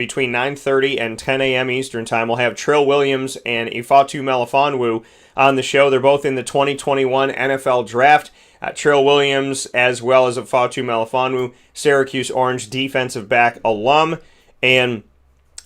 between 9:30 and 10 a.m. Eastern Time. We'll have Trill Williams and Ifeatu Melifonwu on the show. They're both in the 2021 NFL Draft. Trill Williams, as well as Ifeatu Melifonwu, Syracuse Orange defensive back alum, and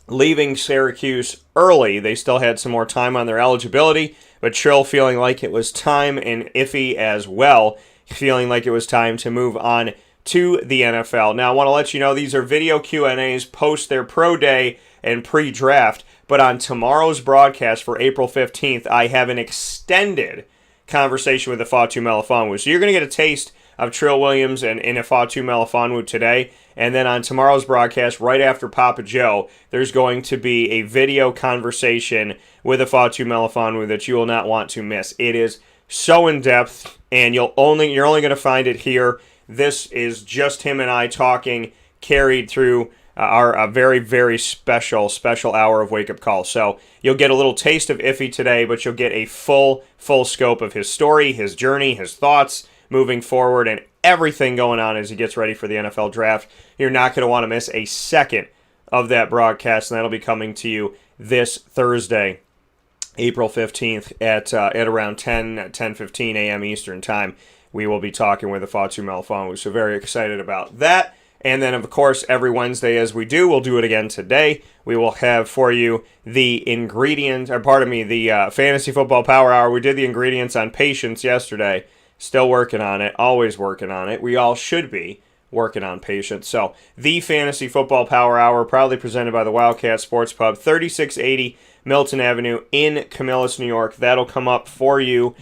leaving Syracuse early. They still had some more time on their eligibility, but Trill feeling like it was time, and Iffy as well, feeling like it was time to move on to the NFL. Now, I want to let you know these are video Q&As post their pro day and pre-draft, but on tomorrow's broadcast for April 15th, I have an extended conversation with Ifeatu Melifonwu. So you're going to get a taste of Trill Williams and Ifeatu Melifonwu today, and then on tomorrow's broadcast, right after Papa Joe, there's going to be a video conversation with Ifeatu Melifonwu that you will not want to miss. It is so in-depth, and you're only going to find it here. This is just him and I talking, carried through our very, very special hour of Wake Up Call. So you'll get a little taste of Iffy today, but you'll get a full scope of his story, his journey, his thoughts moving forward, and everything going on as he gets ready for the NFL Draft. You're not going to want to miss a second of that broadcast, and that'll be coming to you this Thursday, April 15th at around 10:15 a.m. Eastern Time. We will be talking with Ifeatu Melifonwu, so very excited about that. And then, of course, every Wednesday, as we do, we'll do it again today. We will have for you the Fantasy Football Power Hour. We did the ingredients on patience yesterday. Still working on it, always working on it. We all should be working on patience. So, the Fantasy Football Power Hour, proudly presented by the Wildcat Sports Pub, 3680 Milton Avenue in Camillus, New York. That'll come up for you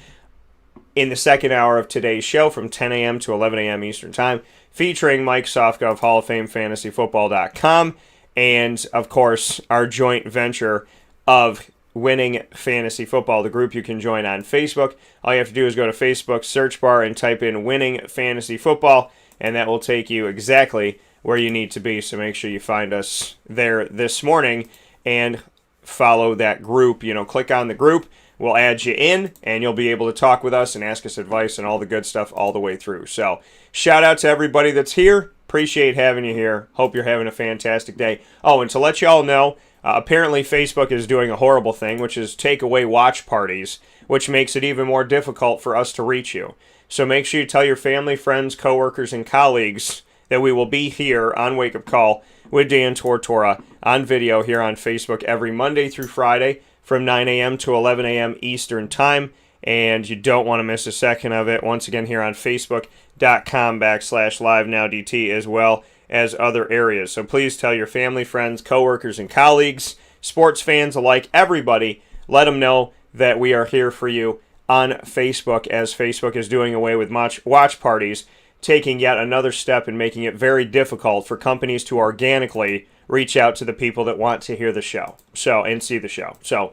in the second hour of today's show from 10 a.m. to 11 a.m. Eastern Time, featuring Mike Sofka of Hall of Fame FantasyFootball.com, and, of course, our joint venture of Winning Fantasy Football, the group you can join on Facebook. All you have to do is go to Facebook search bar and type in Winning Fantasy Football, and that will take you exactly where you need to be. So make sure you find us there this morning and follow that group. Click on the group. We'll add you in, and you'll be able to talk with us and ask us advice and all the good stuff all the way through. So, shout out to everybody that's here. Appreciate having you here. Hope you're having a fantastic day. Oh, and to let you all know, apparently Facebook is doing a horrible thing, which is take away watch parties, which makes it even more difficult for us to reach you. So make sure you tell your family, friends, coworkers, and colleagues that we will be here on Wake Up Call with Dan Tortora on video here on Facebook every Monday through Friday from 9 a.m. to 11 a.m. Eastern Time, and you don't want to miss a second of it. Once again, here on Facebook.com/LiveNowDT, as well as other areas. So please tell your family, friends, coworkers, and colleagues, sports fans alike, everybody, let them know that we are here for you on Facebook, as Facebook is doing away with watch parties, taking yet another step in making it very difficult for companies to organically reach out to the people that want to hear the show and see the show. So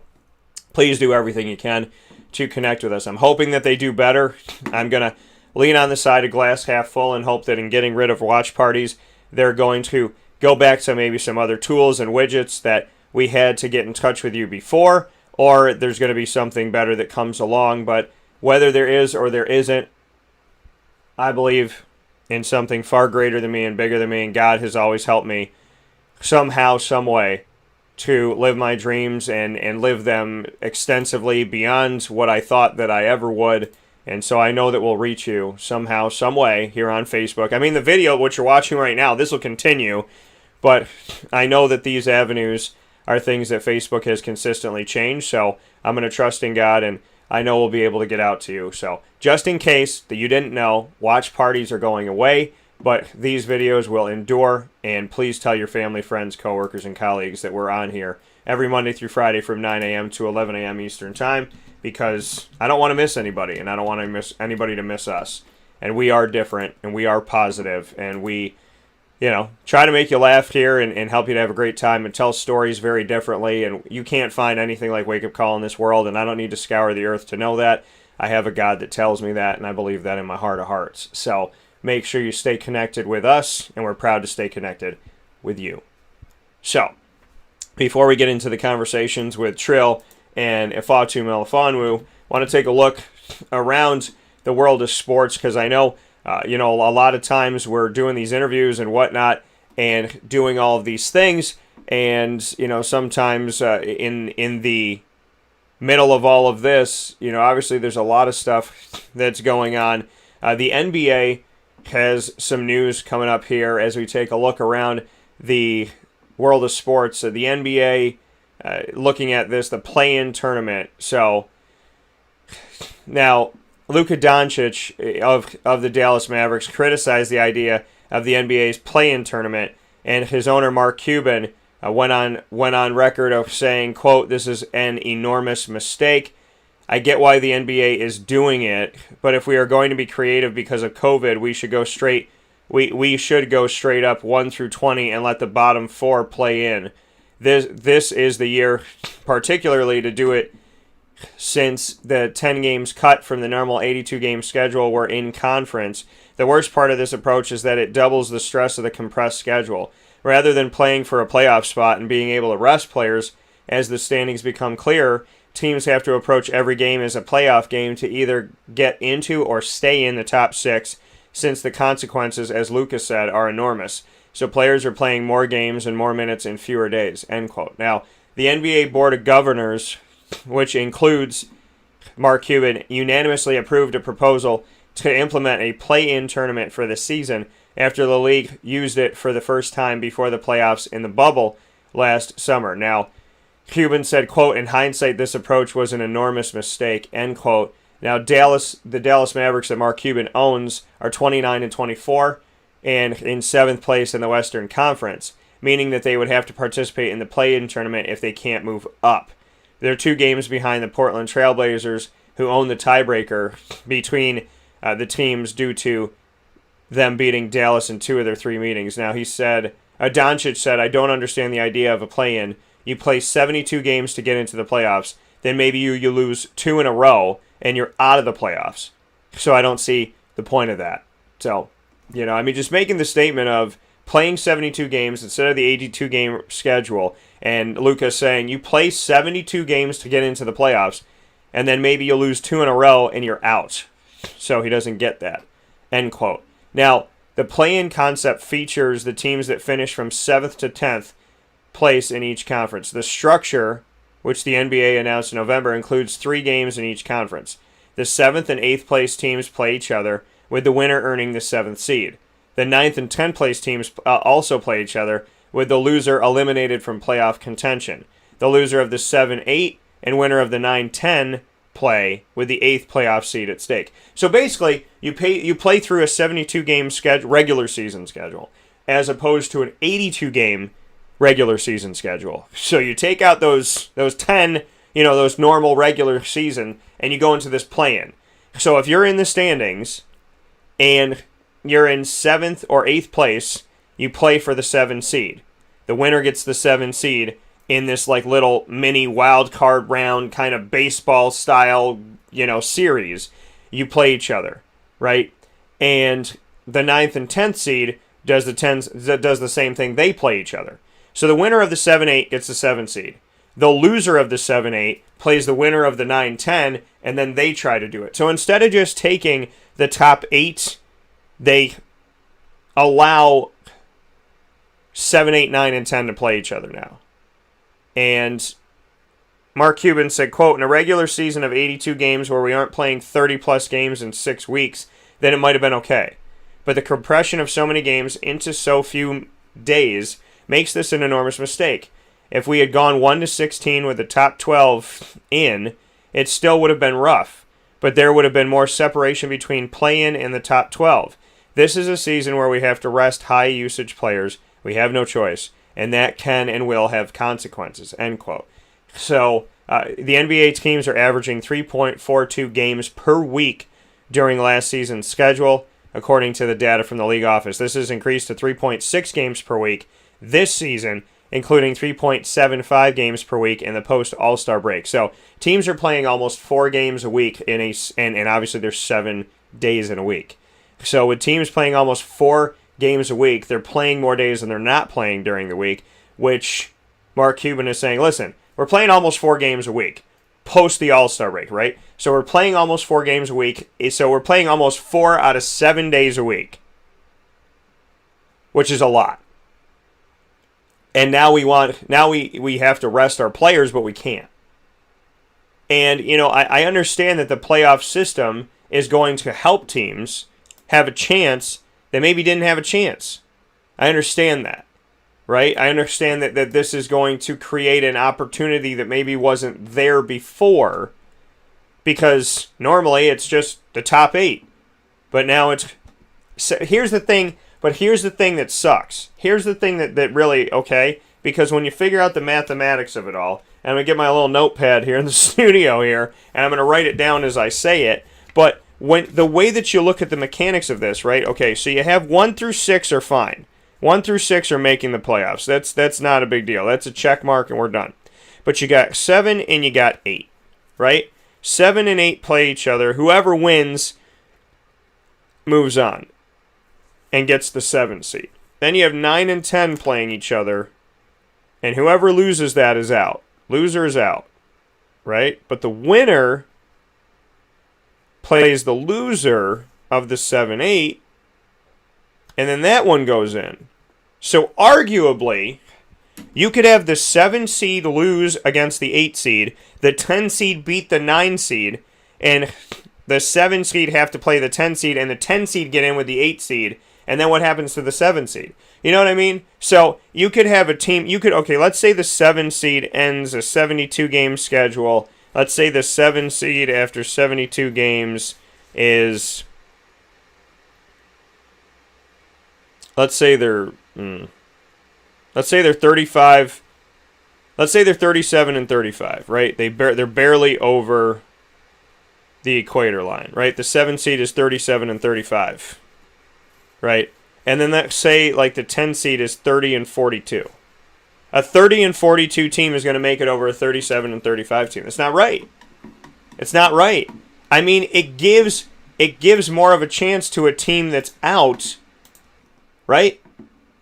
please do everything you can to connect with us. I'm hoping that they do better. I'm going to lean on the side of glass half full and hope that in getting rid of watch parties, they're going to go back to maybe some other tools and widgets that we had to get in touch with you before, or there's going to be something better that comes along. But whether there is or there isn't, I believe in something far greater than me and bigger than me, and God has always helped me somehow, some way, to live my dreams and live them extensively beyond what I thought that I ever would. And so I know that we'll reach you somehow, some way here on Facebook. I mean, the video, what you're watching right now, this will continue, but I know that these avenues are things that Facebook has consistently changed, so I'm going to trust in God, and I know we'll be able to get out to you. So just in case that you didn't know, watch parties are going away, but these videos will endure, and please tell your family, friends, coworkers, and colleagues that we're on here every Monday through Friday from 9 a.m. to 11 a.m. Eastern Time, because I don't want to miss anybody, and I don't want to miss anybody to miss us. And we are different, and we are positive, and we, try to make you laugh here and help you to have a great time and tell stories very differently. And you can't find anything like Wake Up Call in this world, and I don't need to scour the earth to know that. I have a God that tells me that, and I believe that in my heart of hearts. So make sure you stay connected with us, and we're proud to stay connected with you. So, before we get into the conversations with Trill and Ifeatu Melifonwu, I want to take a look around the world of sports, because I know, a lot of times we're doing these interviews and whatnot and doing all of these things, And, sometimes in the middle of all of this, obviously there's a lot of stuff that's going on. The NBA has some news coming up here as we take a look around the world of sports. The NBA, looking at this, the play-in tournament. So now, Luka Doncic of the Dallas Mavericks criticized the idea of the NBA's play-in tournament, and his owner Mark Cuban went on record of saying, quote, "This is an enormous mistake. I get why the NBA is doing it, but if we are going to be creative because of COVID, we should go straight. We should go straight up 1 through 20 and let the bottom 4 play in. This is the year, particularly, to do it, since the 10 games cut from the normal 82-game schedule were in conference. The worst part of this approach is that it doubles the stress of the compressed schedule. Rather than playing for a playoff spot and being able to rest players as the standings become clearer, teams have to approach every game as a playoff game to either get into or stay in the top 6, since the consequences, as Lucas said, are enormous. So players are playing more games and more minutes in fewer days," end quote. Now, the NBA Board of Governors, which includes Mark Cuban, unanimously approved a proposal to implement a play-in tournament for the season after the league used it for the first time before the playoffs in the bubble last summer. Now, Cuban said, quote, "In hindsight, this approach was an enormous mistake," end quote. Now, the Dallas Mavericks that Mark Cuban owns are 29 and 24 and in 7th place in the Western Conference, meaning that they would have to participate in the play-in tournament if they can't move up. They're 2 games behind the Portland Trail Blazers, who own the tiebreaker between the teams due to them beating Dallas in 2 of their 3 meetings. Now, Doncic said, "I don't understand the idea of a play-in. You play 72 games to get into the playoffs. Then maybe you lose 2 in a row, and you're out of the playoffs. So I don't see the point of that." So, just making the statement of playing 72 games instead of the 82-game schedule, and Lucas saying you play 72 games to get into the playoffs, and then maybe you'll lose 2 in a row and you're out. So he doesn't get that, end quote. Now, the play-in concept features the teams that finish from 7th to 10th place in each conference. The structure, which the NBA announced in November, includes 3 games in each conference. The 7th and 8th place teams play each other, with the winner earning the 7th seed. The 9th and 10th place teams also play each other, with the loser eliminated from playoff contention. The loser of the 7-8 and winner of the 9-10 play, with the 8th playoff seed at stake. So basically, you play through a 72-game regular season schedule, as opposed to an 82-game regular season schedule. So you take out those 10, those normal regular season, and you go into this play-in. So if you're in the standings and you're in 7th or 8th place, you play for the 7 seed. The winner gets the 7 seed in this little mini wild card round kind of baseball style, series. You play each other, right? And the 9th and 10th seed does the same thing. They play each other. So the winner of the 7-8 gets the 7 seed. The loser of the 7-8 plays the winner of the 9-10, and then they try to do it. So instead of just taking the top 8, they allow 7, 8, 9, and 10 to play each other now. And Mark Cuban said, quote, "In a regular season of 82 games where we aren't playing 30-plus games in 6 weeks, then it might have been okay. But the compression of so many games into so few days makes this an enormous mistake. If we had gone 1-16 with the top 12 in, it still would have been rough, but there would have been more separation between play-in and the top 12. This is a season where we have to rest high-usage players. We have no choice, and that can and will have consequences," end quote. So the NBA teams are averaging 3.42 games per week during last season's schedule, according to the data from the league office. This has increased to 3.6 games per week this season, including 3.75 games per week in the post-All-Star break. So teams are playing almost 4 games a week and obviously there's 7 days in a week. So with teams playing almost 4 games a week, they're playing more days than they're not playing during the week, which Mark Cuban is saying, listen, we're playing almost 4 games a week post the All-Star break, right? So we're playing almost 4 games a week. So we're playing almost 4 out of 7 days a week, which is a lot. And now we have to rest our players, but we can't. And, I understand that the playoff system is going to help teams have a chance that maybe didn't have a chance. I understand that, right? I understand that this is going to create an opportunity that maybe wasn't there before, because normally it's just the top 8. But now here's the thing that sucks. Here's the thing that really, okay, because when you figure out the mathematics of it all, and I'm going to get my little notepad here in the studio here, and I'm going to write it down as I say it, but when the way that you look at the mechanics of this, right, okay, so you have 1 through 6 are fine. 1 through 6 are making the playoffs. That's not a big deal. That's a check mark, and we're done. But you got 7 and you got 8, right? 7 and 8 play each other. Whoever wins moves on and gets the 7 seed. Then you have 9 and 10 playing each other, and whoever loses that is out. Loser is out, right? But the winner plays the loser of the 7-8, and then that one goes in. So arguably, you could have the 7 seed lose against the 8 seed, the 10 seed beat the 9 seed, and the 7 seed have to play the 10 seed, and the 10 seed get in with the 8 seed, and then what happens to the 7 seed? You know what I mean? So you could have a team, okay, let's say the 7 seed ends a 72-game schedule. Let's say the 7 seed after 72 games is, let's say they're 35, let's say they're 37 and 35, right? They're barely over the equator line, right? The 7 seed is 37 and 35, right? And then let's say like the 10 seed is 30 and 42. A 30 and 42 team is going to make it over a 37 and 35 team. It's not right. It's not right. I mean, it gives more of a chance to a team that's out, right?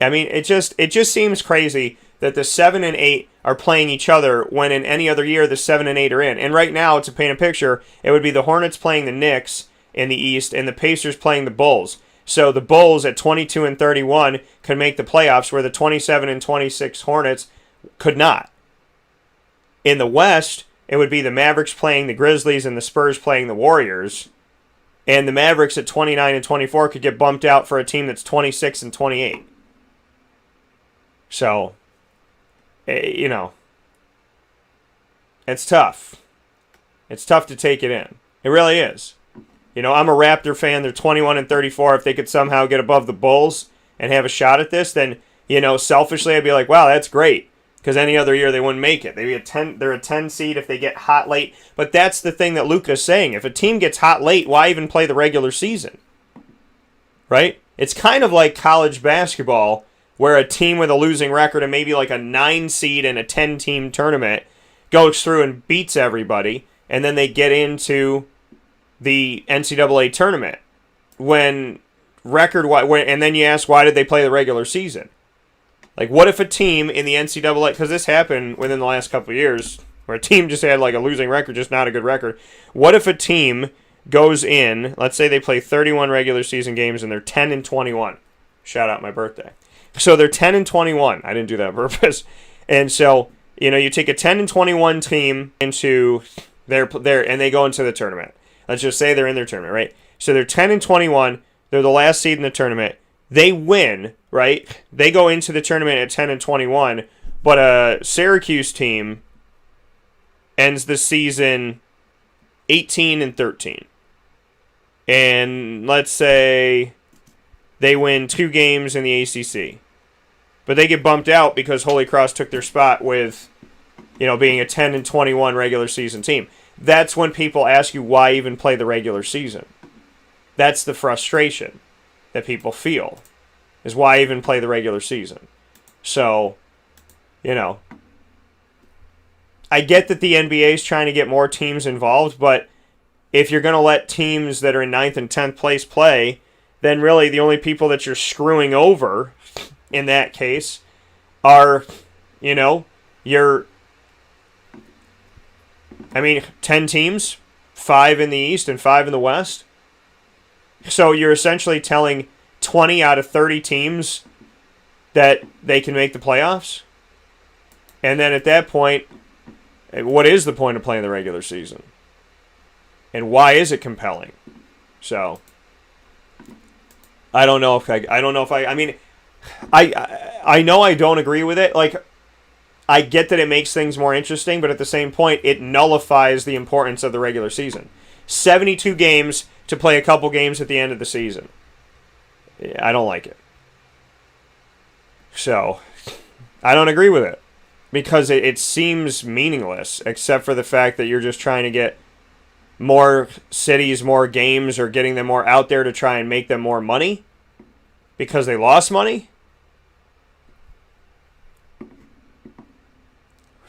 I mean, it just seems crazy that the 7 and 8 are playing each other when in any other year the 7 and 8 are in. And right now, to paint a picture, it would be the Hornets playing the Knicks in the East and the Pacers playing the Bulls. So the Bulls at 22 and 31 could make the playoffs, where the 27 and 26 Hornets could not. In the West, it would be the Mavericks playing the Grizzlies and the Spurs playing the Warriors. And the Mavericks at 29 and 24 could get bumped out for a team that's 26 and 28. So, it's tough. It's tough to take it in. It really is. I'm a Raptor fan. They're 21 and 34. If they could somehow get above the Bulls and have a shot at this, then, selfishly I'd be like, wow, that's great. Because any other year they wouldn't make it. They're a 10 seed if they get hot late. But that's the thing that Luka's saying. If a team gets hot late, why even play the regular season? Right? It's kind of like college basketball, where a team with a losing record and maybe like a 9 seed in a 10-team tournament goes through and beats everybody, and then they get into the NCAA tournament. And then you ask, why did they play the regular season? Like, what if a team in the NCAA, because this happened within the last couple of years, where a team just had like a losing record, just not a good record. What if a team goes in, let's say they play 31 regular season games and they're 10 and 21. Shout out my birthday. So they're 10 and 21. I didn't do that on purpose. And so, you take a 10 and 21 team into their and they go into the tournament. Let's just say they're in their tournament, right? So they're 10 and 21. They're the last seed in the tournament. They win, right? They go into the tournament at 10 and 21, but a Syracuse team ends the season 18 and 13. And let's say they win 2 games in the ACC. But they get bumped out because Holy Cross took their spot with, being a 10 and 21 regular season team. That's when people ask you, why even play the regular season? That's the frustration that people feel, is why even play the regular season? So, I get that the NBA is trying to get more teams involved, but if you're going to let teams that are in 9th and 10th place play, then really the only people that you're screwing over in that case are, 10 teams, 5 in the East and 5 in the West. So you're essentially telling 20 out of 30 teams that they can make the playoffs. And then at that point, what is the point of playing the regular season? And why is it compelling? So I don't know if I mean, I know I don't agree with it. Like, I get that it makes things more interesting, but at the same point, it nullifies the importance of the regular season. 72 games to play a couple games at the end of the season. I don't like it. So, I don't agree with it. Because it seems meaningless, except for the fact that you're just trying to get more cities, more games, or getting them more out there to try and make them more money. Because they lost money.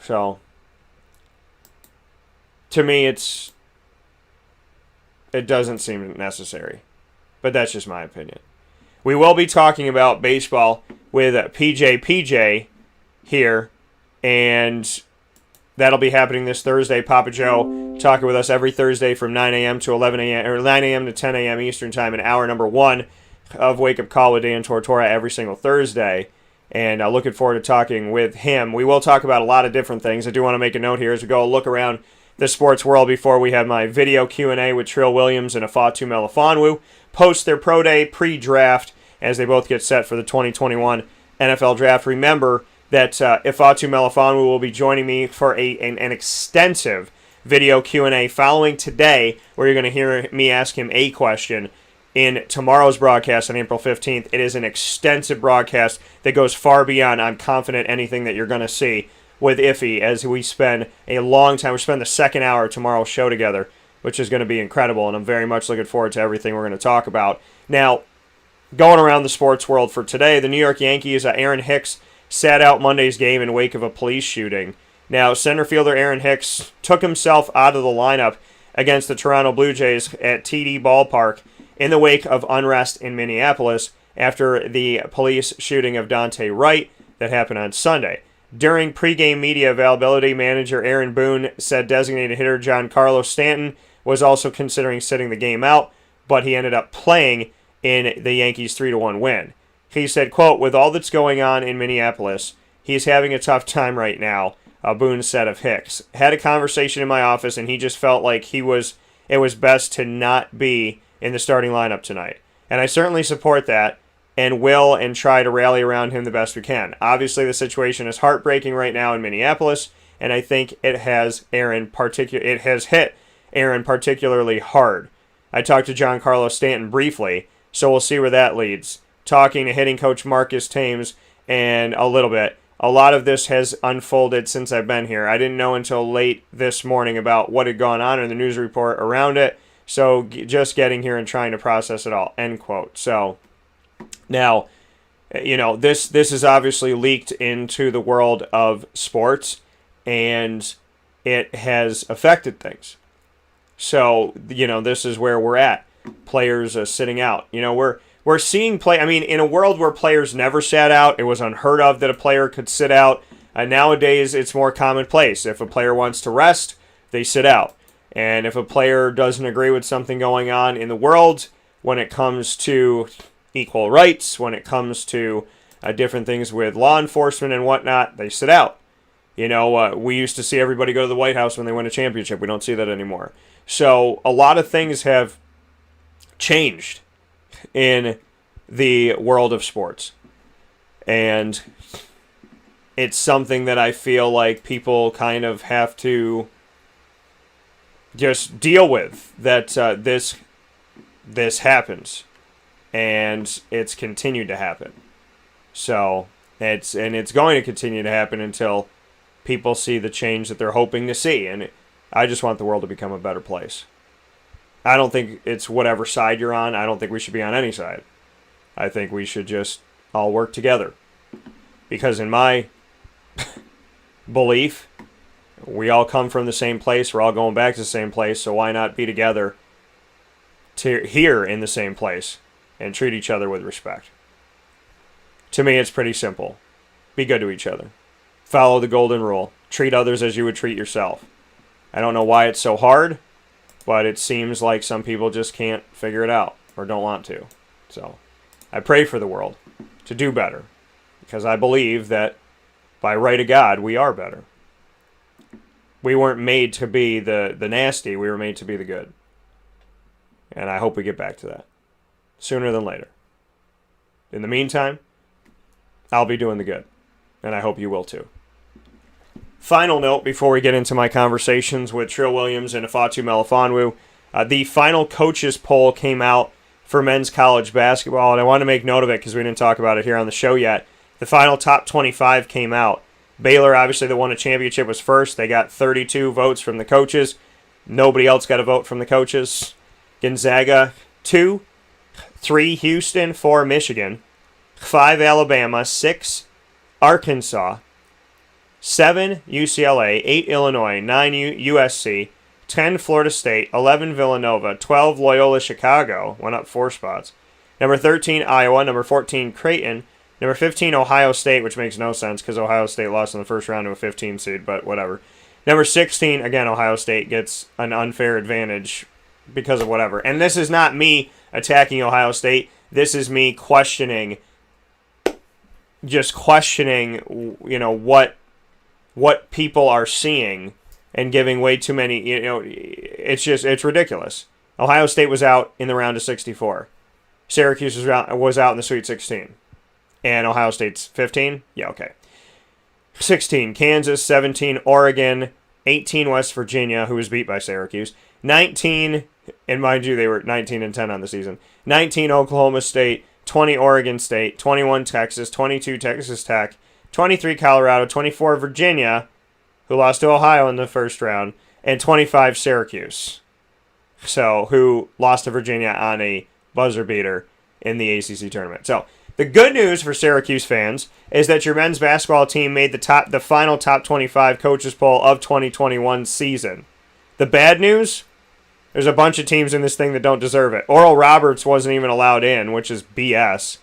So, to me, it doesn't seem necessary. But that's just my opinion. We will be talking about baseball with PJ here, and that'll be happening this Thursday. Papa Joe talking with us every Thursday from 9 a.m. to 11 a.m. or 9 a.m. to 10 a.m. Eastern Time, in hour number 1 of Wake Up Call with Dan Tortora every single Thursday. And looking forward to talking with him. We will talk about a lot of different things. I do want to make a note here as we go look around the sports world before we have my video Q&A with Trill Williams and Ifeatu Melifonwu post their pro day pre-draft as they both get set for the 2021 NFL Draft. Remember that Ifeatu Melifonwu will be joining me for an extensive video Q&A following today, where you're going to hear me ask him a question in tomorrow's broadcast on April 15th. It is an extensive broadcast that goes far beyond, I'm confident, anything that you're going to see with Iffy, as we spend a long time. We spend the second hour of tomorrow's show together, which is going to be incredible, and I'm very much looking forward to everything we're going to talk about. Now, going around the sports world for today, the New York Yankees, Aaron Hicks sat out Monday's game in wake of a police shooting. Now, center fielder Aaron Hicks took himself out of the lineup against the Toronto Blue Jays at TD Ballpark in the wake of unrest in Minneapolis after the police shooting of Dante Wright that happened on Sunday. During pregame media availability, manager Aaron Boone said designated hitter Giancarlo Stanton was also considering sitting the game out, but he ended up playing in the Yankees' 3-1 win. He said, quote, "With all that's going on in Minneapolis, he's having a tough time right now," Boone said of Hicks. "Had a conversation in my office, and he just felt like it was best to not be in the starting lineup tonight. And I certainly support that and will and try to rally around him the best we can. Obviously, the situation is heartbreaking right now in Minneapolis, and I think it has hit Aaron particularly hard. I talked to Giancarlo Stanton briefly, so we'll see where that leads. Talking to hitting coach Marcus Thames and a little bit. A lot of this has unfolded since I've been here. I didn't know until late this morning about what had gone on in the news report around it, so just getting here and trying to process it all," end quote. So, now, this is obviously leaked into the world of sports, and it has affected things. So, this is where we're at. Players sitting out. We're seeing in a world where players never sat out, it was unheard of that a player could sit out. Nowadays, it's more commonplace. If a player wants to rest, they sit out. And if a player doesn't agree with something going on in the world, when it comes to equal rights, when it comes to different things with law enforcement and whatnot, they sit out. We used to see everybody go to the White House when they win a championship. We don't see that anymore. So a lot of things have changed in the world of sports. And it's something that I feel like people kind of have to just deal with, that this happens, and it's continued to happen. So it's going to continue to happen until people see the change that they're hoping to see. And I just want the world to become a better place. I don't think it's whatever side you're on. I don't think we should be on any side. I think we should just all work together. Because in my belief, we all come from the same place. We're all going back to the same place. So why not be together here in the same place and treat each other with respect? To me, it's pretty simple. Be good to each other. Follow the golden rule. Treat others as you would treat yourself. I don't know why it's so hard, but it seems like some people just can't figure it out or don't want to. So I pray for the world to do better, because I believe that by right of God, we are better. We weren't made to be the nasty. We were made to be the good. And I hope we get back to that sooner than later. In the meantime, I'll be doing the good. And I hope you will too. Final note before we get into my conversations with Trill Williams and Ifeatu Melifonwu. The final coaches poll came out for men's college basketball, and I want to make note of it because we didn't talk about it here on the show yet. The final top 25 came out. Baylor, obviously, that won a championship, was first. They got 32 votes from the coaches. Nobody else got a vote from the coaches. Gonzaga, 2. 3, Houston. 4, Michigan. 5, Alabama. 6, Arkansas. 7, UCLA. 8, Illinois. 9, USC. 10, Florida State. 11, Villanova. 12, Loyola Chicago. Went up 4 spots. Number 13, Iowa. Number 14, Creighton. Number 15, Ohio State, which makes no sense because Ohio State lost in the first round to a 15 seed, but whatever. Number 16, again, Ohio State gets an unfair advantage because of whatever. And this is not me attacking Ohio State. This is me questioning, what people are seeing and giving way too many, it's ridiculous. Ohio State was out in the round of 64. Syracuse was out in the Sweet 16. And Ohio State's 15? Yeah, okay. 16, Kansas. 17, Oregon. 18, West Virginia, who was beat by Syracuse. 19, and mind you, they were 19-10 on the season. 19, Oklahoma State. 20, Oregon State. 21, Texas. 22, Texas Tech. 23, Colorado. 24, Virginia, who lost to Ohio in the first round. And 25, Syracuse, who lost to Virginia on a buzzer beater in the ACC tournament. So, the good news for Syracuse fans is that your men's basketball team made the final top 25 coaches poll of 2021 season. The bad news, there's a bunch of teams in this thing that don't deserve it. Oral Roberts wasn't even allowed in, which is BS.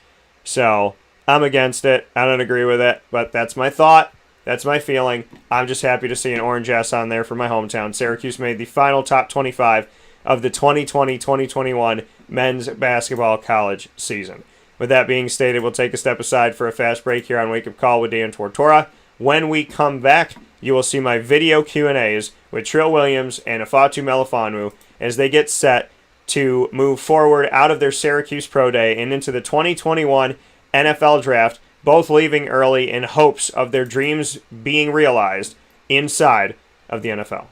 So, I'm against it. I don't agree with it, but that's my thought. That's my feeling. I'm just happy to see an Orange S on there for my hometown. Syracuse made the final top 25 of the 2020-2021 men's basketball college season. With that being stated, we'll take a step aside for a fast break here on Wake Up Call with Dan Tortora. When we come back, you will see my video Q&As with Trill Williams and Ifeatu Melifonwu as they get set to move forward out of their Syracuse Pro Day and into the 2021 NFL Draft, both leaving early in hopes of their dreams being realized inside of the NFL.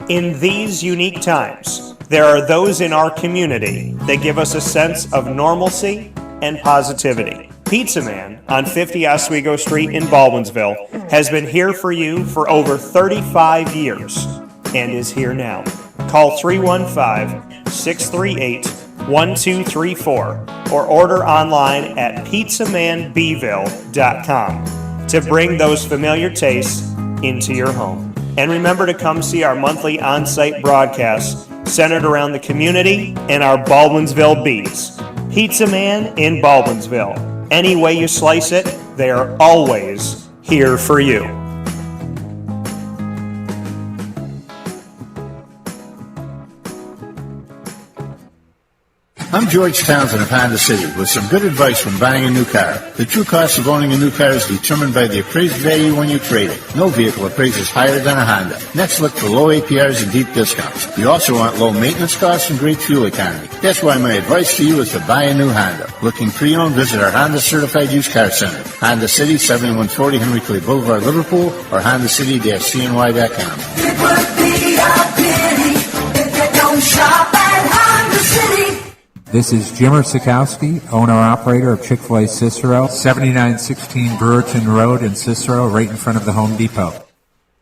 In these unique times, there are those in our community that give us a sense of normalcy and positivity. Pizza Man on 50 Oswego Street in Baldwinsville has been here for you for over 35 years and is here now. Call 315-638-1234 or order online at pizzamanbville.com to bring those familiar tastes into your home. And remember to come see our monthly on-site broadcasts centered around the community and our Baldwinsville beats. Pizza Man in Baldwinsville. Any way you slice it, they are always here for you. I'm George Townsend of Honda City with some good advice when buying a new car. The true cost of owning a new car is determined by the appraised value when you trade it. No vehicle appraises higher than a Honda. Next, look for low APRs and deep discounts. You also want low maintenance costs and great fuel economy. That's why my advice to you is to buy a new Honda. Looking pre-owned, visit our Honda Certified Used Car Center. Honda City, 7140 Henry Clay Boulevard, Liverpool, or HondaCity-CNY.com. It would be a pity if you don't shop at Honda City. This is Jimmer Sikowski, owner-operator of Chick-fil-A Cicero, 7916 Brewerton Road in Cicero, right in front of the Home Depot.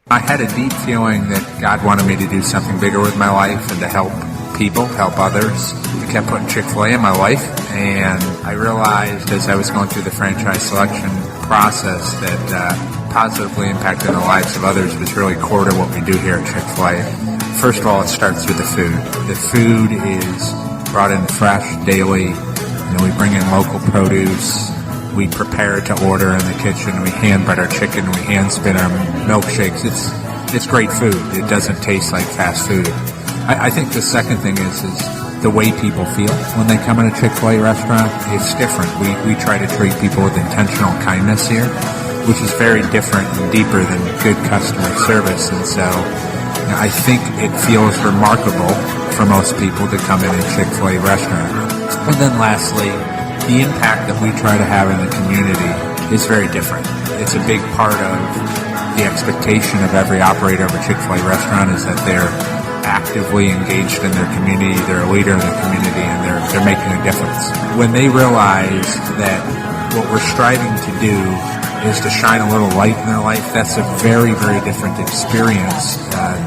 I had a deep feeling that God wanted me to do something bigger with my life and to help people, help others. He kept putting Chick-fil-A in my life, and I realized as I was going through the franchise selection process that positively impacting the lives of others was really core to what we do here at Chick-fil-A. First of all, it starts with the food. The food is brought in fresh daily. You know, we bring in local produce. We prepare it to order in the kitchen. We hand bread our chicken. We hand spin our milkshakes. It's great food. It doesn't taste like fast food. I think the second thing is the way people feel when they come in a Chick-fil-A restaurant. It's different. We try to treat people with intentional kindness here, which is very different and deeper than good customer service. And so I think it feels remarkable for most people to come in a Chick-fil-A restaurant. And then lastly, the impact that we try to have in the community is very different. It's a big part of the expectation of every operator of a Chick-fil-A restaurant is that they're actively engaged in their community, they're a leader in the community, and they're making a difference. When they realize that what we're striving to do is to shine a little light in their life, that's a very, very different experience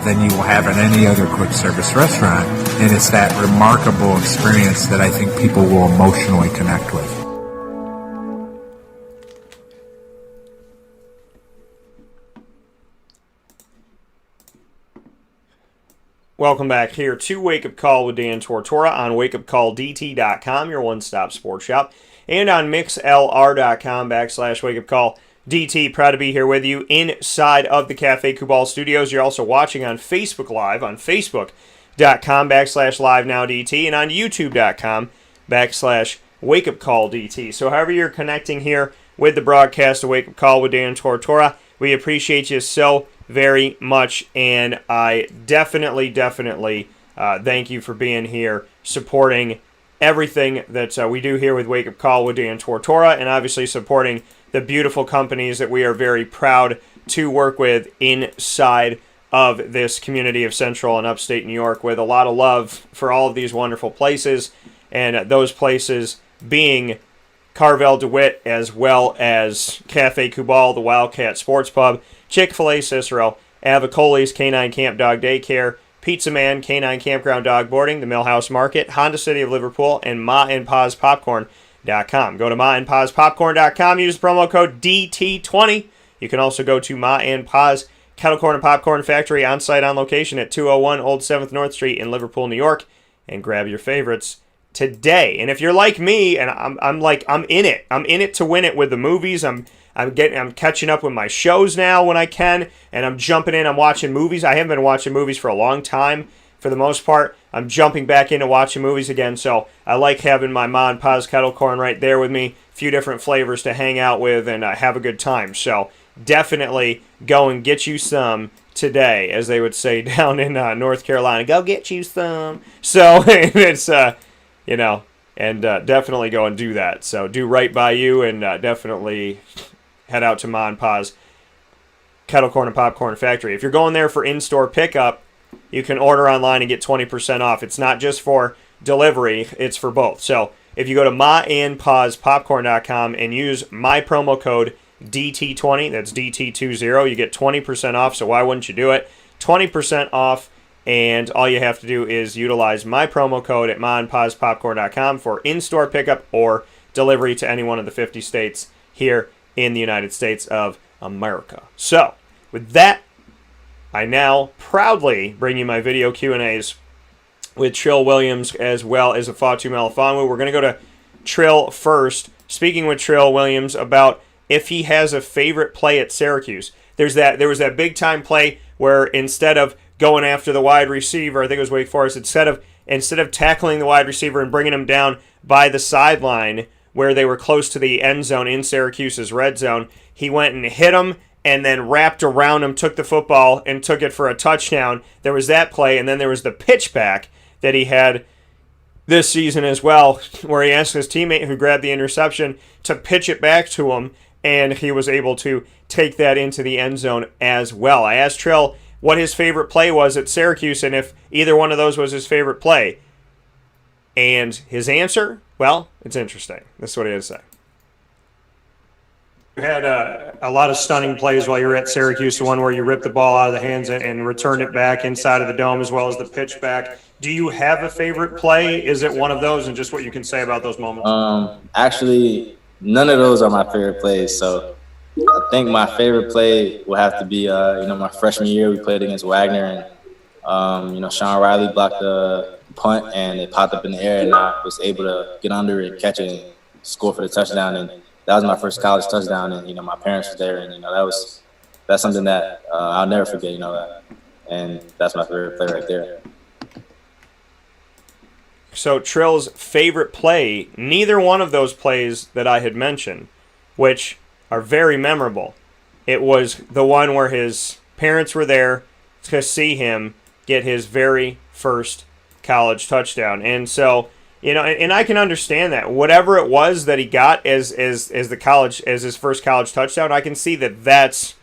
than you will have at any other quick service restaurant. And it's that remarkable experience that I think people will emotionally connect with. Welcome back here to Wake Up Call with Dan Tortora on wakeupcalldt.com, your one-stop sports shop, and on mixlr.com/wakeupcalldt. Proud to be here with you inside of the Cafe Kubal studios. You're also watching on Facebook Live on facebook.com/live-now-DT and on youtube.com/wakeupcalldt. So however you're connecting here with the broadcast of Wake Up Call with Dan Tortora, we appreciate you so very much, and I definitely thank you for being here, supporting everything that we do here with Wake Up Call with Dan Tortora, and obviously supporting the beautiful companies that we are very proud to work with inside of this community of Central and Upstate New York, with a lot of love for all of these wonderful places, and those places being Carvel DeWitt, as well as Cafe Kubal, the Wildcat Sports Pub, Chick-fil-A Cicero, Avicoli's Canine Camp Dog Daycare, Pizza Man, Canine Campground Dog Boarding, the Millhouse Market, Honda City of Liverpool, and Ma and Pa's Popcorn.com. Go to Ma and Pa's Popcorn.com, use the promo code DT20. You can also go to Ma and Pa's Kettle Corn and Popcorn Factory on site on location at 201 Old 7th North Street in Liverpool, New York, and grab your favorites today. And if you're like me, and I'm in it to win it with the movies. I'm catching up with my shows now when I can, and I'm jumping in. I'm watching movies. I haven't been watching movies for a long time. For the most part, I'm jumping back into watching movies again. So I like having my Ma and Pa's Kettle Corn right there with me. A few different flavors to hang out with and have a good time. So definitely go and get you some today, as they would say down in North Carolina. Go get you some. So it's and definitely go and do that. So do right by you, and definitely head out to Ma and Pa's Kettle Corn and Popcorn Factory. If you're going there for in-store pickup, you can order online and get 20% off. It's not just for delivery, it's for both. So if you go to maandpaspopcorn.com and use my promo code DT20, that's DT20, you get 20% off, so why wouldn't you do it? 20% off, and all you have to do is utilize my promo code at maandpaspopcorn.com for in-store pickup or delivery to any one of the 50 states here in the United States of America. So, with that, I now proudly bring you my video Q&As with Trill Williams as well as Ifeatu Melifonwu. We're going to go to Trill first, speaking with Trill Williams about if he has a favorite play at Syracuse. There was that big-time play where instead of going after the wide receiver, I think it was Wake Forest, instead of tackling the wide receiver and bringing him down by the sideline where they were close to the end zone in Syracuse's red zone, he went and hit him and then wrapped around him, took the football, and took it for a touchdown. There was that play, and then there was the pitch back that he had this season as well, where he asked his teammate who grabbed the interception to pitch it back to him, and he was able to take that into the end zone as well. I asked Trill what his favorite play was at Syracuse and if either one of those was his favorite play. And his answer, well, it's interesting. This is what he had to say. You had a lot of stunning plays while you were at Syracuse, the one where you ripped the ball out of the hands and returned it back inside of the dome, as well as the pitch back. Do you have a favorite play? Is it one of those, and just what you can say about those moments? Actually, none of those are my favorite plays. So I think my favorite play will have to be, my freshman year. We played against Wagner, and Sean Riley blocked a punt, and it popped up in the air, and I was able to get under it, catch it, and score for the touchdown. And that was my first college touchdown, and my parents were there, and that's something that I'll never forget. And that's my favorite play right there. So Trill's favorite play, neither one of those plays that I had mentioned, which are very memorable. It was the one where his parents were there to see him get his very first college touchdown. And so, and I can understand that. Whatever it was that he got as his first college touchdown, I can see that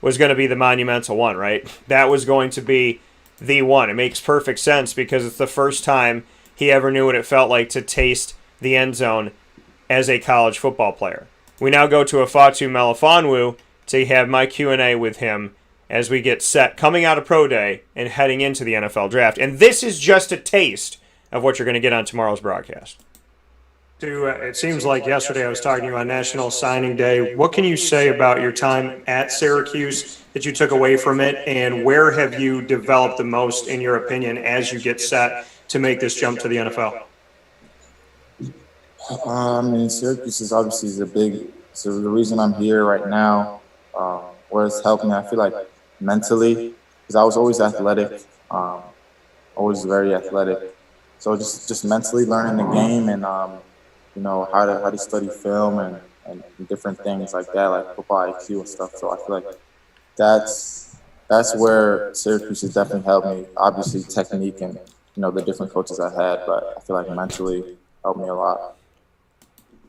was going to be the monumental one, right? That was going to be the one. It makes perfect sense because it's the first time he ever knew what it felt like to taste the end zone as a college football player. We now go to Ifeatu Melifonwu to have my Q&A with him as we get set coming out of Pro Day and heading into the NFL Draft. And this is just a taste of what you're going to get on tomorrow's broadcast. It seems like yesterday I was talking to you on National Signing Day. What can you say about your time at Syracuse that you took away from it, and where have you developed the most, in your opinion, as you get set to make this jump to the NFL? Syracuse is obviously so the reason I'm here right now, where it's helped me, I feel like mentally, because I was always athletic, always very athletic. So just mentally learning the game and how to study film and different things like that, like football IQ and stuff. So I feel like that's where Syracuse has definitely helped me. Obviously technique and the different coaches I had, but I feel like mentally helped me a lot.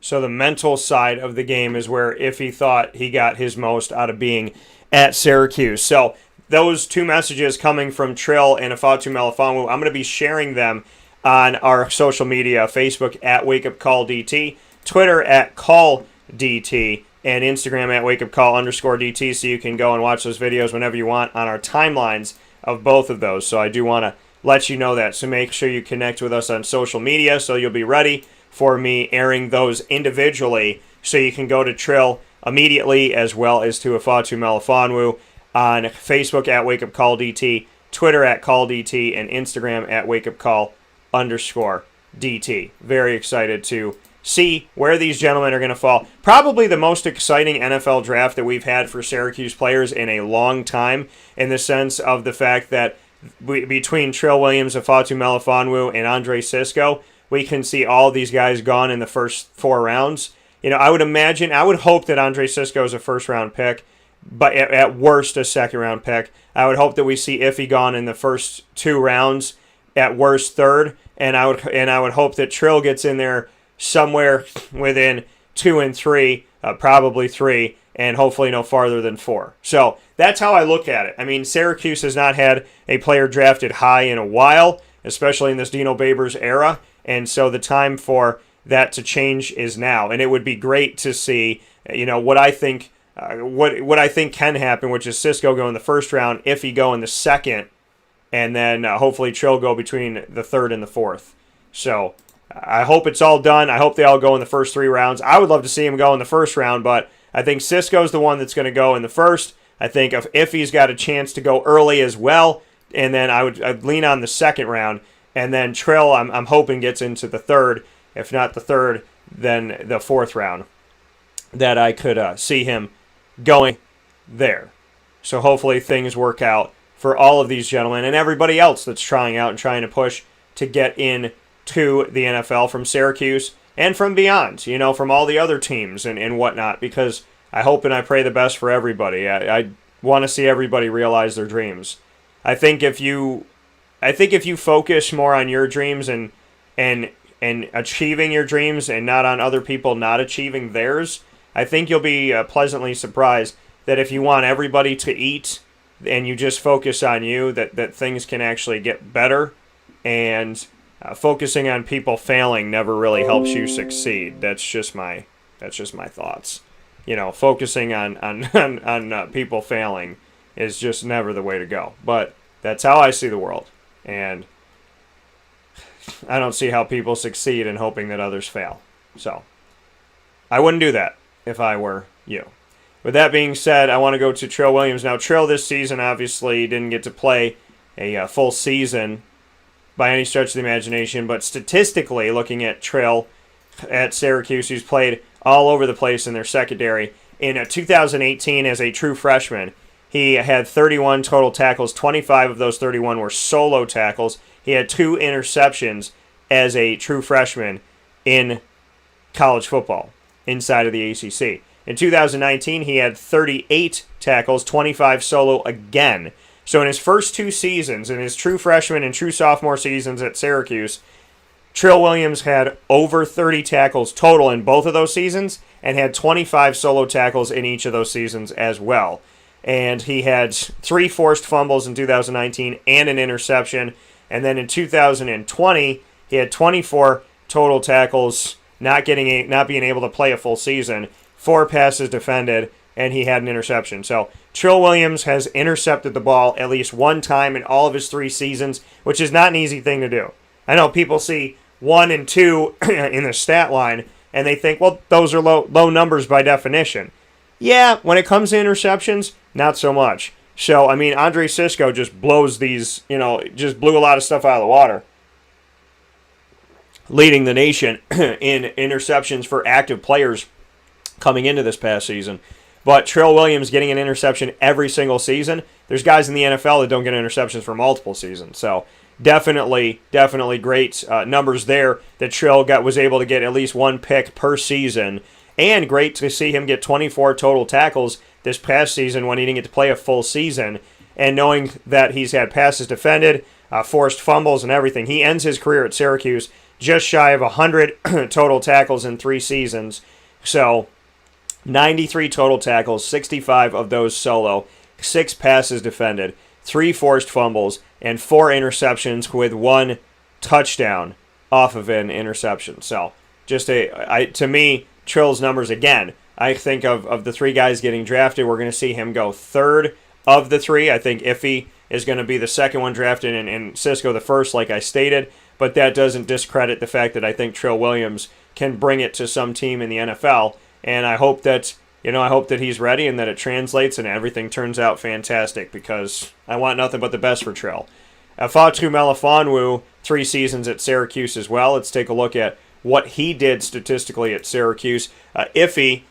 So the mental side of the game is where Iffy thought he got his most out of being at Syracuse. So those two messages coming from Trill and Ifeatu Melifonwu, I'm going to be sharing them on our social media, Facebook at WakeUpCallDT, Twitter at CallDT, and Instagram at WakeUpCall_DT, so you can go and watch those videos whenever you want on our timelines of both of those. So I do want to let you know that. So make sure you connect with us on social media so you'll be ready for me airing those individually, so you can go to Trill immediately as well as to Ifeatu Melifonwu on Facebook at WakeUpCallDT, Twitter at CallDT, and Instagram at WakeUpCall_DT. Very excited to see where these gentlemen are going to fall. Probably the most exciting NFL draft that we've had for Syracuse players in a long time, in the sense of the fact that between Trill Williams, Ifeatu Melifonwu, and Andre Cisco, we can see all these guys gone in the first 4 rounds. I would hope that Andre Cisco is a first-round pick, but at worst a second-round pick. I would hope that we see Iffy gone in the first 2 rounds, at worst third, and I would hope that Trill gets in there somewhere within 2 and 3, probably 3, and hopefully no farther than 4. So that's how I look at it. Syracuse has not had a player drafted high in a while, especially in this Dino Babers era, and so the time for that to change is now. And it would be great to see, what I think can happen, which is Cisco go in the first round, Iffy go in the second, and then hopefully Trill go between the third and the fourth. So I hope it's all done. I hope they all go in the first 3 rounds. I would love to see him go in the first round, but I think Cisco's the one that's going to go in the first. I think if Iffy's got a chance to go early as well, and then I'd lean on the second round. And then Trill, I'm hoping, gets into the third. If not the third, then the 4th round. That I could see him going there. So hopefully things work out for all of these gentlemen and everybody else that's trying out and trying to push to get in to the NFL from Syracuse and from beyond, from all the other teams and whatnot, because I hope and I pray the best for everybody. I want to see everybody realize their dreams. I think if you focus more on your dreams and achieving your dreams and not on other people not achieving theirs, I think you'll be pleasantly surprised that if you want everybody to eat and you just focus on you, that things can actually get better. And focusing on people failing never really helps you succeed. That's just my thoughts. Focusing on people failing is just never the way to go. But that's how I see the world. And I don't see how people succeed in hoping that others fail. So I wouldn't do that if I were you. With that being said, I want to go to Trill Williams. Now, Trill this season obviously didn't get to play a full season by any stretch of the imagination, but statistically, looking at Trill at Syracuse, who's played all over the place in their secondary, in 2018 as a true freshman, he had 31 total tackles. 25 of those 31 were solo tackles. He had 2 interceptions as a true freshman in college football inside of the ACC. In 2019, he had 38 tackles, 25 solo again. So in his first 2 seasons, in his true freshman and true sophomore seasons at Syracuse, Trill Williams had over 30 tackles total in both of those seasons and had 25 solo tackles in each of those seasons as well. And he had 3 forced fumbles in 2019 and an interception. And then in 2020, he had 24 total tackles, not being able to play a full season, 4 passes defended, and he had an interception. So Trill Williams has intercepted the ball at least one time in all of his 3 seasons, which is not an easy thing to do. I know people see 1 and 2 in the stat line, and they think, well, those are low numbers by definition. Yeah, when it comes to interceptions, not so much. So, I mean, Andre Cisco just blows these, just blew a lot of stuff out of the water, leading the nation in interceptions for active players coming into this past season. But Trill Williams getting an interception every single season. There's guys in the NFL that don't get interceptions for multiple seasons. So definitely great numbers there that Trill was able to get at least 1 pick per season. And great to see him get 24 total tackles this past season when he didn't get to play a full season. And knowing that he's had passes defended, forced fumbles, and everything, he ends his career at Syracuse just shy of 100 total tackles in 3 seasons. So 93 total tackles, 65 of those solo, 6 passes defended, 3 forced fumbles, and 4 interceptions with 1 touchdown off of an interception. So just to me, Trill's numbers again. I think of the 3 guys getting drafted, we're going to see him go 3rd of the 3. I think Iffy is going to be the 2nd one drafted and Cisco the 1st, like I stated. But that doesn't discredit the fact that I think Trill Williams can bring it to some team in the NFL. And I hope that he's ready and that it translates and everything turns out fantastic because I want nothing but the best for Trill. Ifeatu Melifonwu, 3 seasons at Syracuse as well. Let's take a look at what he did statistically at Syracuse. Iffy,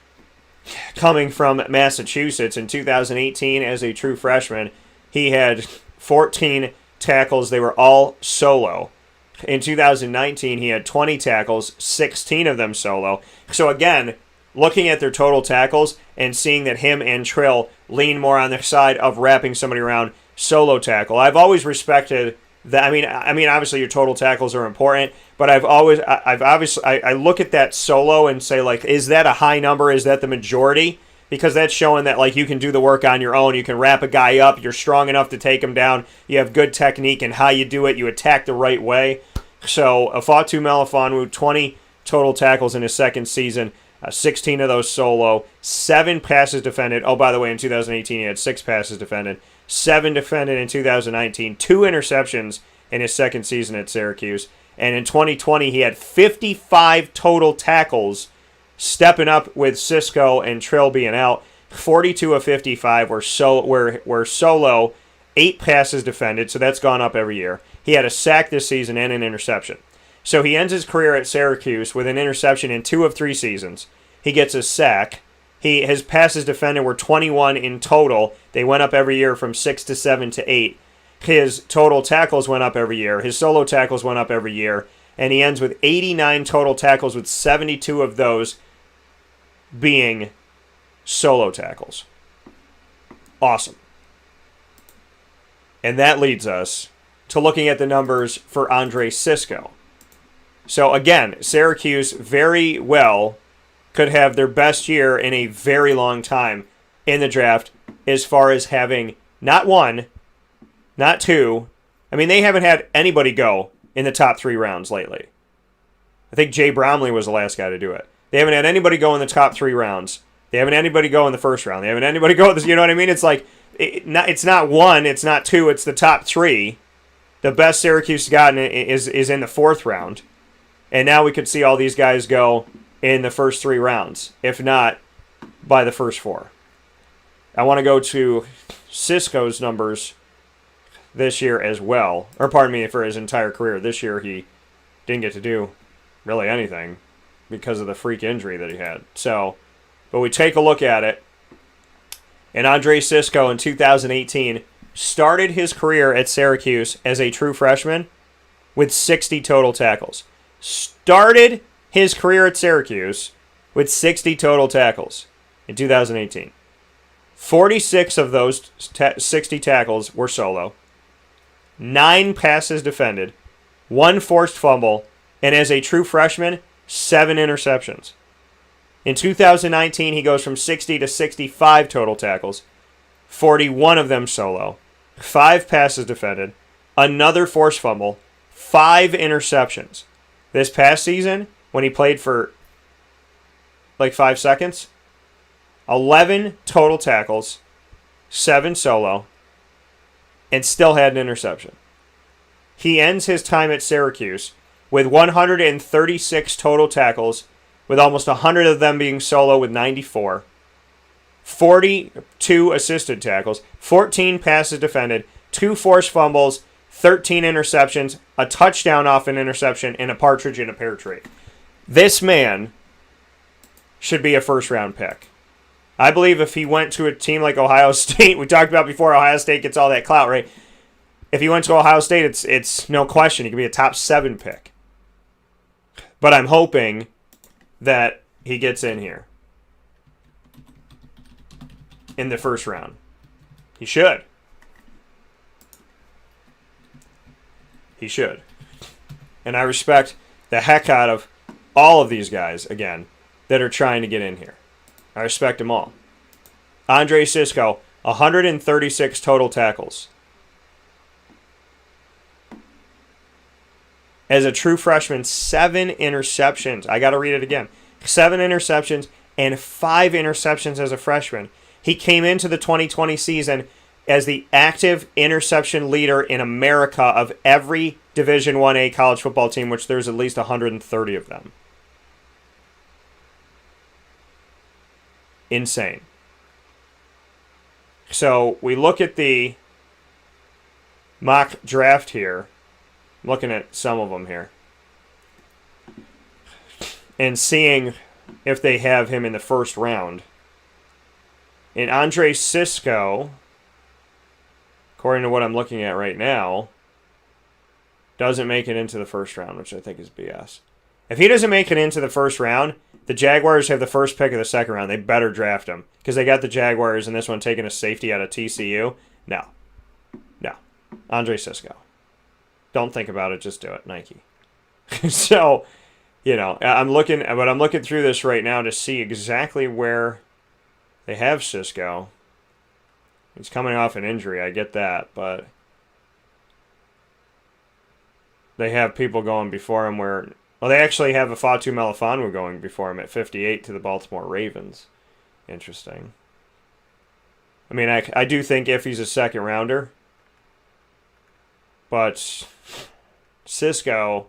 coming from Massachusetts in 2018 as a true freshman, he had 14 tackles. They were all solo. In 2019, he had 20 tackles, 16 of them solo. So again, looking at their total tackles and seeing that him and Trill lean more on their side of wrapping somebody around solo tackle. I've always respected that. I mean, obviously your total tackles are important, but I look at that solo and say, like, is that a high number? Is that the majority? Because that's showing that, like, you can do the work on your own. You can wrap a guy up. You're strong enough to take him down. You have good technique in how you do it. You attack the right way. So Ifeatu Melifonwu, 20 total tackles in his 2nd season. 16 of those solo, 7 passes defended. Oh, by the way, in 2018, he had 6 passes defended. 7 defended in 2019. 2 interceptions in his 2nd season at Syracuse. And in 2020, he had 55 total tackles, stepping up with Cisco and Trill being out. 42 of 55 were solo, 8 passes defended, so that's gone up every year. He had a sack this season and an interception. So he ends his career at Syracuse with an interception in 2 of 3 seasons. He gets a sack. His passes defended were 21 in total. They went up every year from 6 to 7 to 8. His total tackles went up every year. His solo tackles went up every year. And he ends with 89 total tackles, with 72 of those being solo tackles. Awesome. And that leads us to looking at the numbers for Andre Cisco. So again, Syracuse very well could have their best year in a very long time in the draft as far as having not 1, not 2. I mean, they haven't had anybody go in the top 3 rounds lately. I think Jay Bromley was the last guy to do it. They haven't had anybody go in the top 3 rounds. They haven't had anybody go in the 1st round. They haven't had anybody go in this, you know what I mean? It's like, it's not 1, it's not 2, it's the top 3. The best Syracuse has gotten is in the 4th round. And now we could see all these guys go in the first 3 rounds, if not by the first 4. I want to go to Cisco's numbers this year as well. Or pardon me, for his entire career. This year he didn't get to do really anything because of the freak injury that he had. So, but we take a look at it. And Andre Cisco in 2018 started his career at Syracuse as a true freshman with 60 total tackles. Started his career at Syracuse with 60 total tackles in 2018. 46 of those 60 tackles were solo. 9 passes defended. 1 forced fumble. And as a true freshman, 7 interceptions. In 2019, he goes from 60 to 65 total tackles. 41 of them solo. 5 passes defended. Another forced fumble. 5 interceptions. This past season, when he played for like 5 seconds, 11 total tackles, 7 solo, and still had an interception. He ends his time at Syracuse with 136 total tackles, with almost 100 of them being solo with 94, 42 assisted tackles, 14 passes defended, 2 forced fumbles, 13 interceptions, a touchdown off an interception, and a partridge in a pear tree. This man should be a first-round pick. I believe if he went to a team like Ohio State, we talked about before, Ohio State gets all that clout, right? If he went to Ohio State, it's no question. He could be a top 7 pick. But I'm hoping that he gets in here in the first round. He should. He should. And I respect the heck out of all of these guys, again, that are trying to get in here. I respect them all. Andre Cisco, 136 total tackles. As a true freshman, 7 interceptions. I got to read it again. 7 interceptions and 5 interceptions as a freshman. He came into the 2020 season as the active interception leader in America of every Division 1A college football team, which there's at least 130 of them. Insane. So we look at the mock draft here. I'm looking at some of them here. And seeing if they have him in the first round. And Andre Cisco, according to what I'm looking at right now, doesn't make it into the first round, which I think is BS. If he doesn't make it into the first round, the Jaguars have the first pick of the second round. They better draft him because they got the Jaguars in this one taking a safety out of TCU. No. Andre Cisco. Don't think about it. Just do it, Nike. So, I'm looking through this right now to see exactly where they have Cisco. He's coming off an injury. I get that, but they have people going before him where... Well, they actually have Ifeatu Melifonwu going before him at 58 to the Baltimore Ravens. Interesting. I mean, I do think if he's a second rounder, but Cisco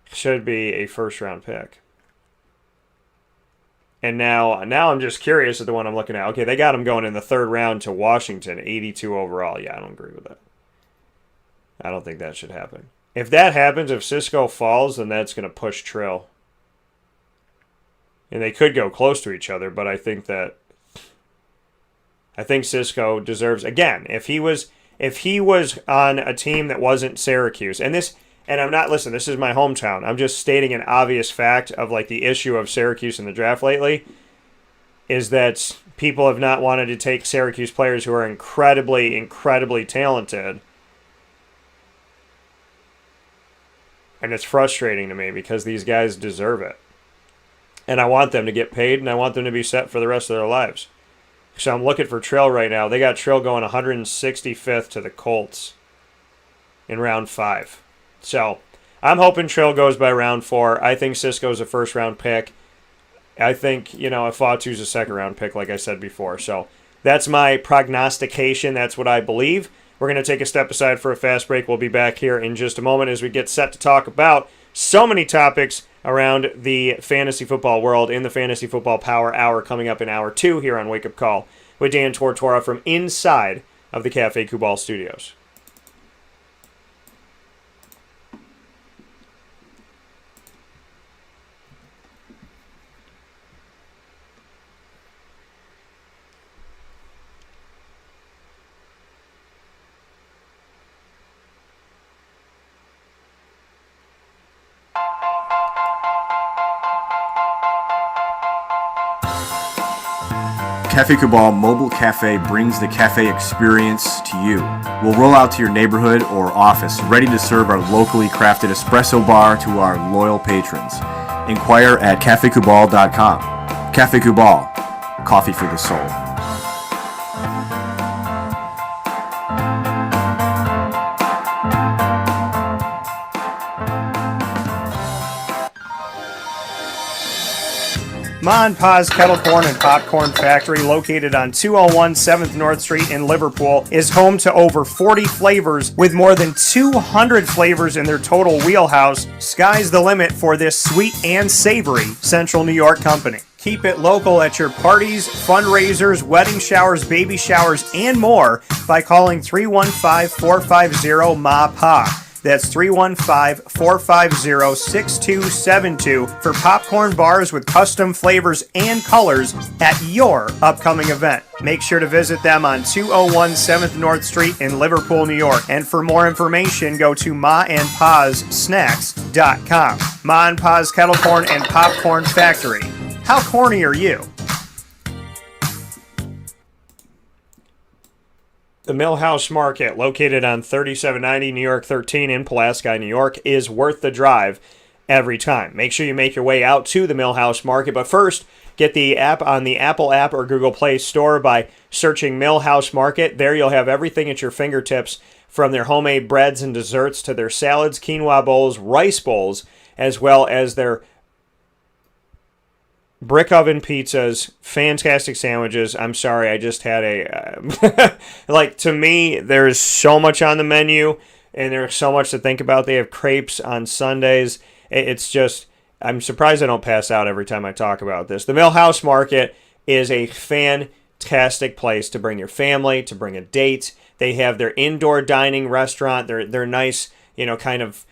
should be a first round pick. And now I'm just curious at the one I'm looking at. Okay, they got him going in the third round to Washington, 82 overall. Yeah, I don't agree with that. I don't think that should happen. If that happens, if Cisco falls, then that's going to push Trill. And they could go close to each other, but I think Cisco deserves, again, if he was on a team that wasn't Syracuse, and I'm not, listen, this is my hometown. I'm just stating an obvious fact of like the issue of Syracuse in the draft lately is that people have not wanted to take Syracuse players who are incredibly, incredibly talented. And it's frustrating to me because these guys deserve it. And I want them to get paid, and I want them to be set for the rest of their lives. So I'm looking for Trill right now. They got Trill going 165th to the Colts in round 5. So I'm hoping Trill goes by round 4. I think Cisco's a first-round pick. I think, Ifeatu's a second-round pick, like I said before. So that's my prognostication. That's what I believe. We're going to take a step aside for a fast break. We'll be back here in just a moment as we get set to talk about so many topics around the fantasy football world in the Fantasy Football Power Hour coming up in Hour 2 here on Wake Up Call with Dan Tortora from inside of the Cafe Kubal Studios. Cafe Cabal Mobile Cafe brings the cafe experience to you. We'll roll out to your neighborhood or office, ready to serve our locally crafted espresso bar to our loyal patrons. Inquire at cafecubal.com. Cafe Cabal, coffee for the soul. Ma and Pa's Kettle Corn and Popcorn Factory, located on 201 7th North Street in Liverpool, is home to over 40 flavors with more than 200 flavors in their total wheelhouse. Sky's the limit for this sweet and savory Central New York company. Keep it local at your parties, fundraisers, wedding showers, baby showers, and more by calling 315-450-MA-PA. That's 315-450-6272 for popcorn bars with custom flavors and colors at your upcoming event. Make sure to visit them on 201 7th North Street in Liverpool, New York. And for more information, go to maandpassnacks.com. Ma and Pa's Kettle Corn and Popcorn Factory. How corny are you? The Millhouse Market, located on 3790 New York 13 in Pulaski, New York, is worth the drive every time. Make sure you make your way out to the Millhouse Market, but first, get the app on the Apple app or Google Play Store by searching Millhouse Market. There you'll have everything at your fingertips, from their homemade breads and desserts to their salads, quinoa bowls, rice bowls, as well as their brick oven pizzas, fantastic sandwiches. I'm sorry, I just had a... to me, there's so much on the menu, and there's so much to think about. They have crepes on Sundays. It's just... I'm surprised I don't pass out every time I talk about this. The Millhouse Market is a fantastic place to bring your family, to bring a date. They have their indoor dining restaurant. They're nice, kind of...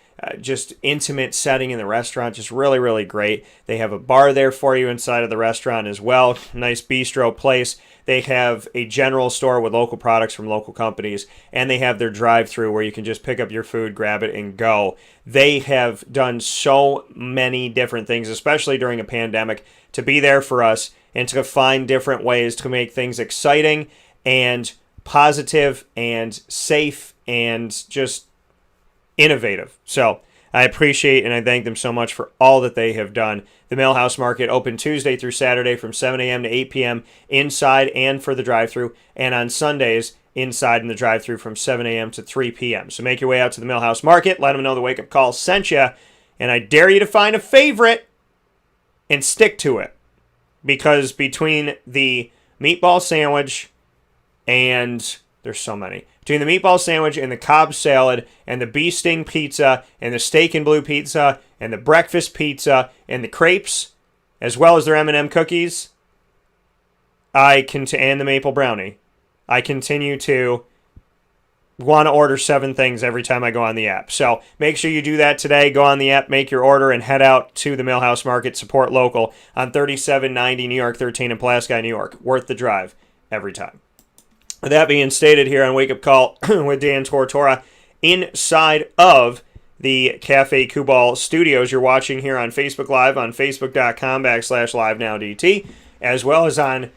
just intimate setting in the restaurant, just really, really great. They have a bar there for you inside of the restaurant as well. Nice bistro place. They have a general store with local products from local companies, and they have their drive-thru where you can just pick up your food, grab it, and go. They have done so many different things, especially during a pandemic, to be there for us and to find different ways to make things exciting and positive and safe and just innovative. So I appreciate and I thank them so much for all that they have done. The Millhouse Market open Tuesday through Saturday from 7 a.m. to 8 p.m. inside and for the drive-thru, and on Sundays inside in the drive-thru from 7 a.m. to 3 p.m. So make your way out to the Millhouse Market, let them know the Wake Up Call sent you, and I dare you to find a favorite and stick to it, because between the meatball sandwich and there's so many. Between the meatball sandwich and the Cobb salad and the bee sting pizza and the steak and blue pizza and the breakfast pizza and the crepes, as well as their M&M cookies, and the maple brownie, I continue to want to order 7 things every time I go on the app. So make sure you do that today. Go on the app, make your order, and head out to the Millhouse Market. Support local on 3790 New York 13 in Pulaski, New York. Worth the drive every time. That being stated, here on Wake Up Call with Dan Tortora, inside of the Cafe Cabal studios, you're watching here on Facebook Live on facebook.com/livenowdt, as well as on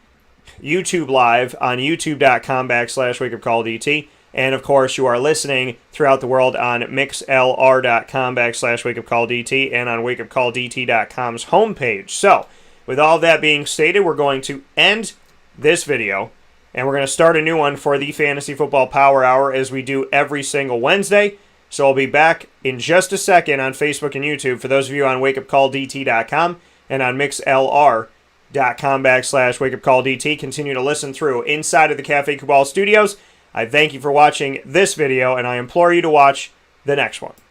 YouTube Live on youtube.com/wakeupcalldt, and of course you are listening throughout the world on mixlr.com/wakeupcalldt and on wakeupcalldt.com's homepage. So, with all that being stated, we're going to end this video, and we're going to start a new one for the Fantasy Football Power Hour, as we do every single Wednesday. So I'll be back in just a second on Facebook and YouTube for those of you on wakeupcalldt.com and on mixlr.com/wakeupcalldt. Continue to listen through inside of the Cafe Cabal studios. I thank you for watching this video, and I implore you to watch the next one.